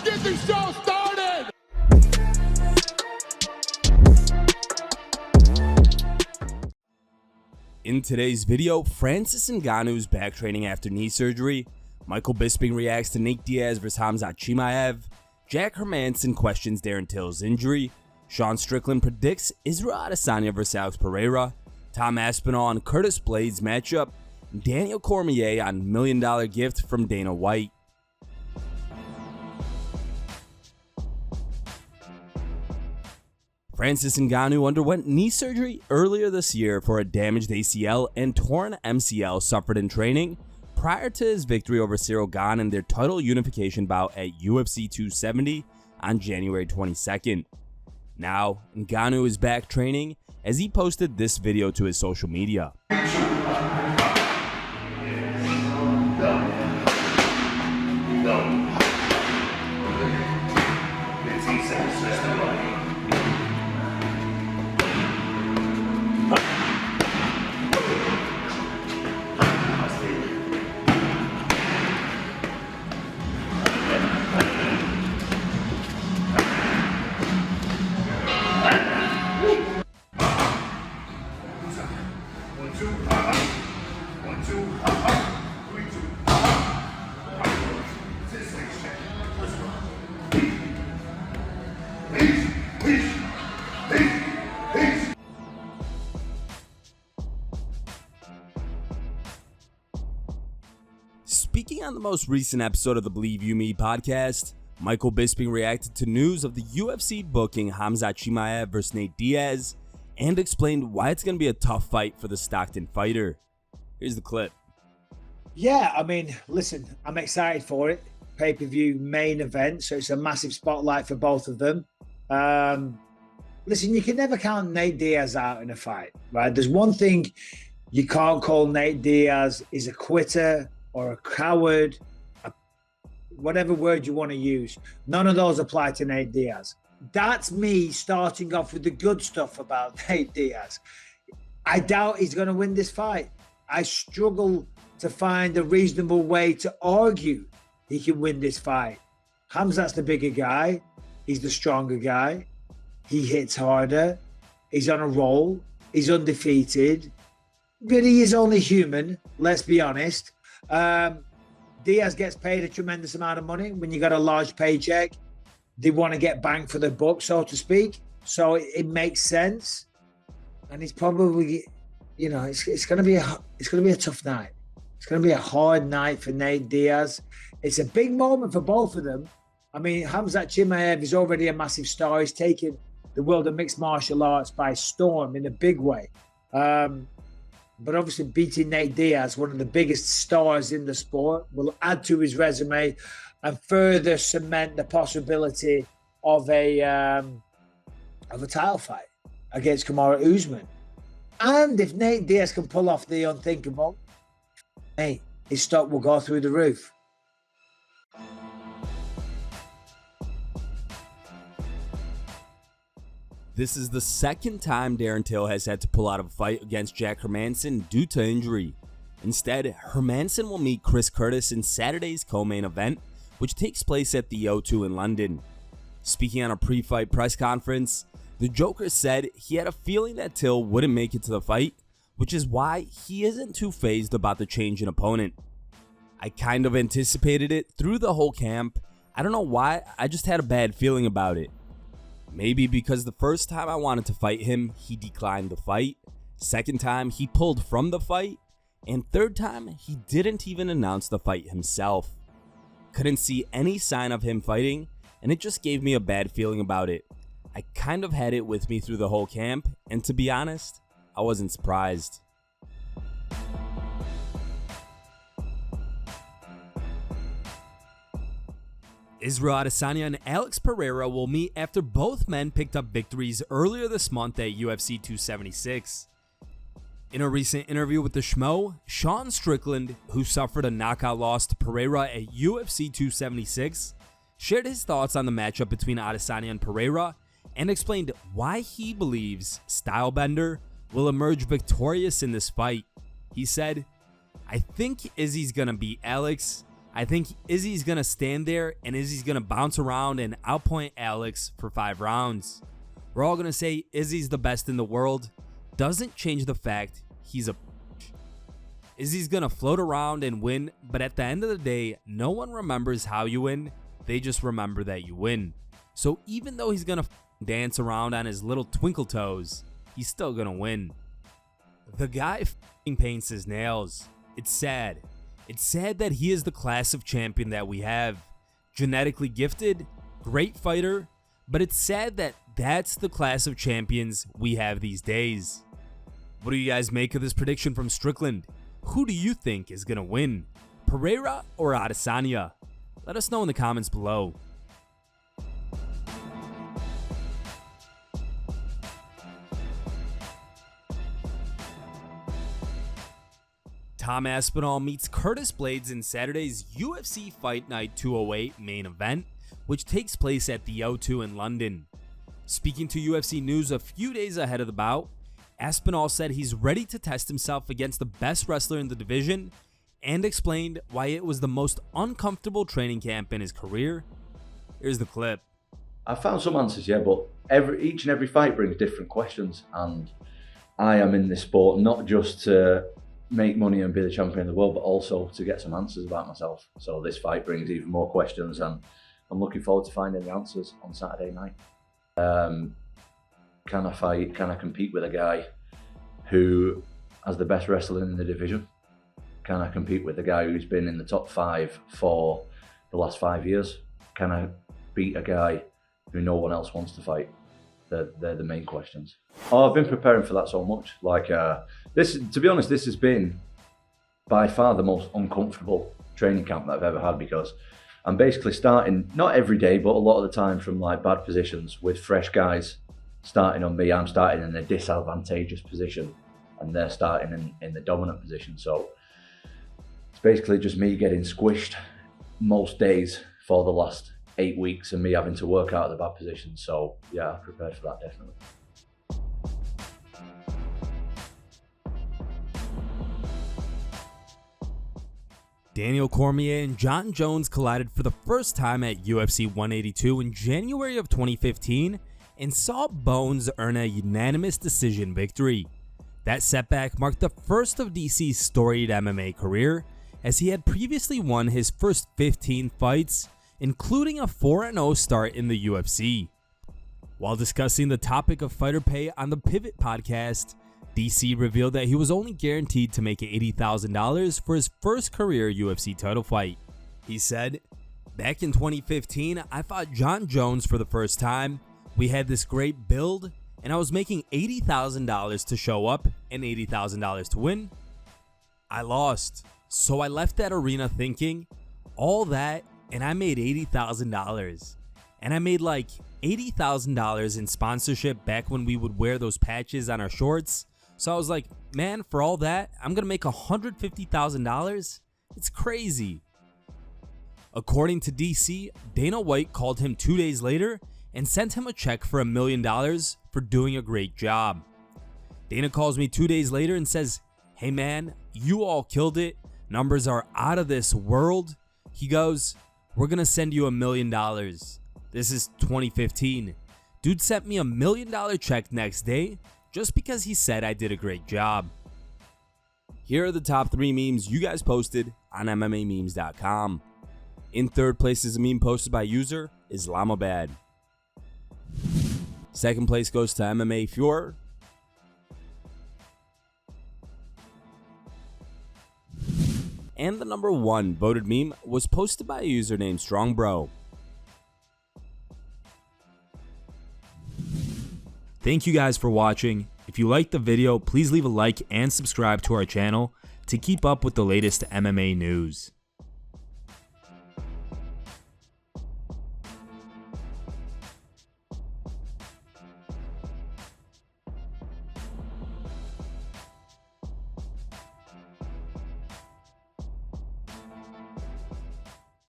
get this show started! In today's video, Francis Ngannou's back training after knee surgery, Michael Bisping reacts to Nate Diaz vs Khamzat Chimaev, Jack Hermansson questions Darren Till's injury, Sean Strickland predicts Israel Adesanya vs Alex Pereira, Tom Aspinall on Curtis Blaydes matchup, and Daniel Cormier on $1 Million gift from Dana White. Francis Ngannou underwent knee surgery earlier this year for a damaged ACL and torn MCL suffered in training prior to his victory over Cyril Gane in their title unification bout at UFC 270 on January 22nd. Now, Ngannou is back training as he posted this video to his social media. Speaking on the most recent episode of the Believe You Me podcast, Michael Bisping reacted to news of the UFC booking Khamzat Chimaev vs Nate Diaz and explained why it's going to be a tough fight for the Stockton fighter. Here's the clip. Yeah, I mean, listen, I'm excited for it. Pay-per-view main event, so it's a massive spotlight for both of them. Listen, you can never count Nate Diaz out in a fight, right? There's one thing you can't call Nate Diaz is a quitter or a coward, whatever word you want to use. None of those apply to Nate Diaz. That's me starting off with the good stuff about Nate Diaz. I doubt he's going to win this fight. I struggle to find a reasonable way to argue he can win this fight. Khamzat's the bigger guy. He's the stronger guy. He hits harder. He's on a roll. He's undefeated. But he is only human, let's be honest. Diaz gets paid a tremendous amount of money. When you got a large paycheck, they want to get bang for the buck, so to speak. So it makes sense. And it's probably, you know, it's going to be a tough night. It's going to be a hard night for Nate Diaz. It's a big moment for both of them. I mean, Khamzat Chimaev is already a massive star. He's taken the world of mixed martial arts by storm in a big way. But obviously beating Nate Diaz, one of the biggest stars in the sport, will add to his resume and further cement the possibility of a title fight against Kamaru Usman. And if Nate Diaz can pull off the unthinkable, hey, his stock will go through the roof. This is the second time Darren Till has had to pull out of a fight against Jack Hermansson due to injury. Instead, Hermansson will meet Chris Curtis in Saturday's co-main event, which takes place at the O2 in London. Speaking on a pre-fight press conference, the Joker said he had a feeling that Till wouldn't make it to the fight, which is why he isn't too fazed about the change in opponent. I kind of anticipated it through the whole camp. I don't know why, I just had a bad feeling about it. Maybe because the first time I wanted to fight him, he declined the fight. Second time, he pulled from the fight. And third time, he didn't even announce the fight himself. Couldn't see any sign of him fighting, and it just gave me a bad feeling about it. I kind of had it with me through the whole camp, and to be honest, I wasn't surprised. Israel Adesanya and Alex Pereira will meet after both men picked up victories earlier this month at UFC 276. In a recent interview with the Schmo, Sean Strickland, who suffered a knockout loss to Pereira at UFC 276, shared his thoughts on the matchup between Adesanya and Pereira and explained why he believes Stylebender will emerge victorious in this fight. He said, "I think Izzy's gonna beat Alex. I think Izzy's going to stand there and Izzy's going to bounce around and outpoint Alex for 5 rounds. We're all going to say Izzy's the best in the world. Doesn't change the fact he's a bitch. Izzy's going to float around and win, but at the end of the day, no one remembers how you win. They just remember that you win. So even though he's going to dance around on his little twinkle toes, he's still going to win. The guy paints his nails. It's sad. It's sad that he is the class of champion that we have. Genetically gifted, great fighter, but it's sad that that's the class of champions we have these days. What do you guys make of this prediction from Strickland? Who do you think is going to win? Pereira or Adesanya? Let us know in the comments below. Tom Aspinall meets Curtis Blaydes in Saturday's UFC Fight Night 208 main event, which takes place at the O2 in London. Speaking to UFC News a few days ahead of the bout, Aspinall said he's ready to test himself against the best wrestler in the division and explained why it was the most uncomfortable training camp in his career. Here's the clip. I found some answers, yeah, but each and every fight brings different questions, and I am in this sport not just to make money and be the champion of the world, but also to get some answers about myself. So this fight brings even more questions, and I'm looking forward to finding the answers on Saturday night. Can I fight? Can I compete with a guy who has the best wrestler in the division? Can I compete with a guy who's been in the top 5 for the last 5 years? Can I beat a guy who no one else wants to fight? They're the main questions. Oh, I've been preparing for that so much. Like this, to be honest, this has been by far the most uncomfortable training camp that I've ever had, because I'm basically starting, not every day, but a lot of the time from like bad positions with fresh guys starting on me. I'm starting in a disadvantageous position and they're starting in the dominant position. So it's basically just me getting squished most days for the last 8 weeks and me having to work out of the bad position. So yeah, I'm prepared for that, definitely. Daniel Cormier and Jon Jones collided for the first time at UFC 182 in January of 2015 and saw Bones earn a unanimous decision victory. That setback marked the first of DC's storied MMA career, as he had previously won his first 15 fights, including a 4-0 start in the UFC. While discussing the topic of fighter pay on the Pivot podcast, DC revealed that he was only guaranteed to make $80,000 for his first career UFC title fight. He said, "Back in 2015, I fought Jon Jones for the first time. We had this great build, and I was making $80,000 to show up and $80,000 to win. I lost, so I left that arena thinking, all that, and I made $80,000. And I made like $80,000 in sponsorship back when we would wear those patches on our shorts. So I was like, man, for all that, I'm gonna make $150,000? It's crazy." According to DC, Dana White called him 2 days later and sent him a check for $1 million for doing a great job. Dana calls me 2 days later and says, "Hey man, you all killed it. Numbers are out of this world." He goes, "We're gonna send you $1 million. This is 2015. Dude sent me $1 million check next day just because he said I did a great job. Here are the top 3 memes you guys posted on MMA-memes.com. In third place is a meme posted by user Islamabad. Second place goes to MMA Fuhrer. And the number 1 voted meme was posted by a user named StrongBro. Thank you guys for watching. If you liked the video, please leave a like and subscribe to our channel to keep up with the latest MMA news.